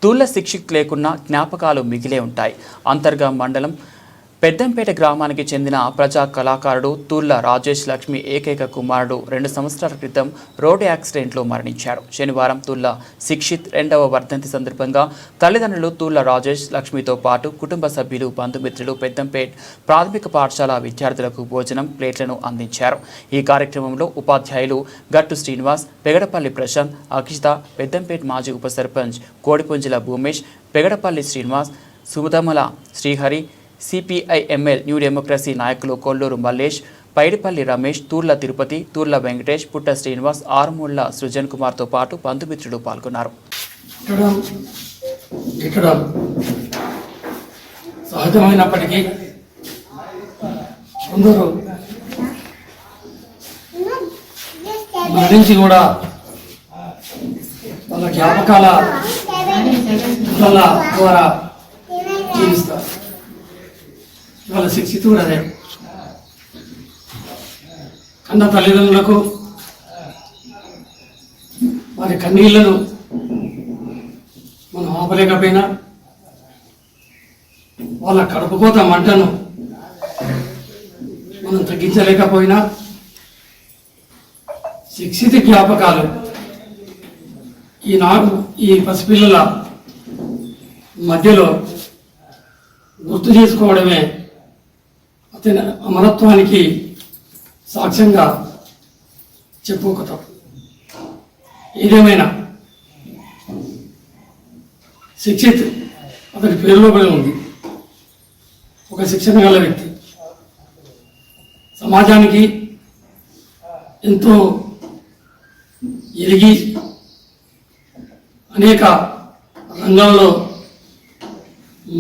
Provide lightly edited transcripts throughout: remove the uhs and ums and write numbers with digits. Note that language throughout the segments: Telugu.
తూళ్ళ శిక్షిత్ లేకున్నా జ్ఞాపకాలు మిగిలే ఉంటాయి. అంతర్గా మండలం పెద్దంపేట గ్రామానికి చెందిన ప్రజా కళాకారుడు తూళ్ళ రాజేష్ లక్ష్మి ఏకైక కుమారుడు 2 సంవత్సరాల క్రితం రోడ్డు యాక్సిడెంట్లో మరణించాడు. శనివారం తూళ్ళ శిక్షిత్ 2వ వర్ధంతి సందర్భంగా తల్లిదండ్రులు తూళ్ళ రాజేష్ లక్ష్మితో పాటు కుటుంబ సభ్యులు, బంధుమిత్రులు పెద్దంపేట ప్రాథమిక పాఠశాల విద్యార్థులకు భోజనం ప్లేట్లను అందించారు. ఈ కార్యక్రమంలో ఉపాధ్యాయులు గట్టు శ్రీనివాస్, పెగడపల్లి ప్రశాంత్, అక్షిత, పెద్దంపేట మాజీ ఉప sarpanch Kodipunjala Bhumesh, Pegadapalli Srinivas, Sumudamala Srihari, CPI ML new democracy నాయకులు కొల్లూరు మల్లేష్, పైడిపల్లి రమేష్, తూర్ల తిరుపతి, తూర్ల వెంకటేష్, పుట్ట శ్రీనివాస్, ఆరుమూళ్ల సృజన్ కుమార్తో పాటు బంధుమిత్రులు పాల్గొన్నారు. సహజమైనప్పటికీ అందరూ మరణించి కూడా వాళ్ళ జ్ఞాపకాల ద్వారా జీవిస్తారు. వాళ్ళ శిక్షిత కూడా అదే. కన్న తల్లిదండ్రులకు వారి కన్నీళ్లను మనం ఆపలేకపోయినా, వాళ్ళ కడుపుకోత మంటను మనం తగ్గించలేకపోయినా, శిక్షిత జ్ఞాపకాలు ఈ పసిపిల్లల మధ్యలో గుర్తు చేసుకోవడమే అతని అమరత్వానికి సాక్ష్యంగా చెప్పుకోతాం. ఏదేమైనా శిక్షిత్ అతని పేరులో కూడా ఉంది. ఒక శిక్షణ గల వ్యక్తి, సమాజానికి ఎంతో ఎదిగి అనేక రంగాల్లో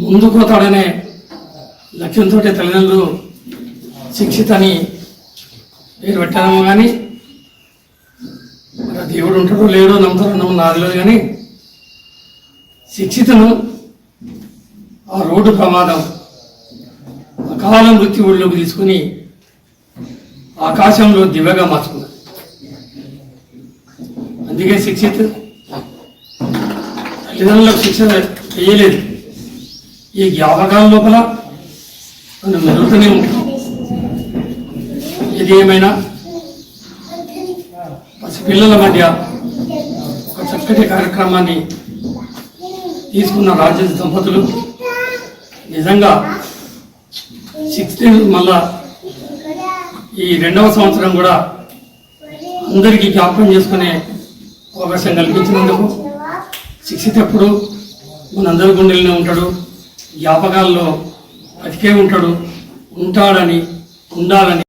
ముందుకోతాడనే లక్ష్యంతో తల్లిదండ్రులు శిక్షిత్ అని పేరు పెట్టడము. కానీ మరి దేవుడు ఉంటాడో లేడో నమ్ముతారో నాది లేదు. కానీ శిక్షితను ఆ రోడ్డు ప్రమాదం అకాల మృత్యువుల్లోకి తీసుకుని ఆకాశంలో దివ్యగా మార్చుకున్నాడు. అందుకే శిక్షిత్ తల్లిదండ్రులకు శిక్ష చేయలేదు. ఈ జ్ఞాపకాల లోపల మనం మెరుగుతూనే ఉంటాం. ఇది ఏమైనా పసిపిల్లల మధ్య ఒక చక్కటి కార్యక్రమాన్ని తీసుకున్న రాజేష్ దంపతులు నిజంగా 16 మళ్ళా ఈ 2వ సంవత్సరం కూడా అందరికీ జ్ఞాపకం చేసుకునే అవకాశం కల్పించినందుకు శిక్షిత్ ఎప్పుడు మనందరి గుండెల్లోనే ఉంటాడు, జ్ఞాపకాల్లో బతికే ఉంటాడు, ఉంటాడని ఉండాలని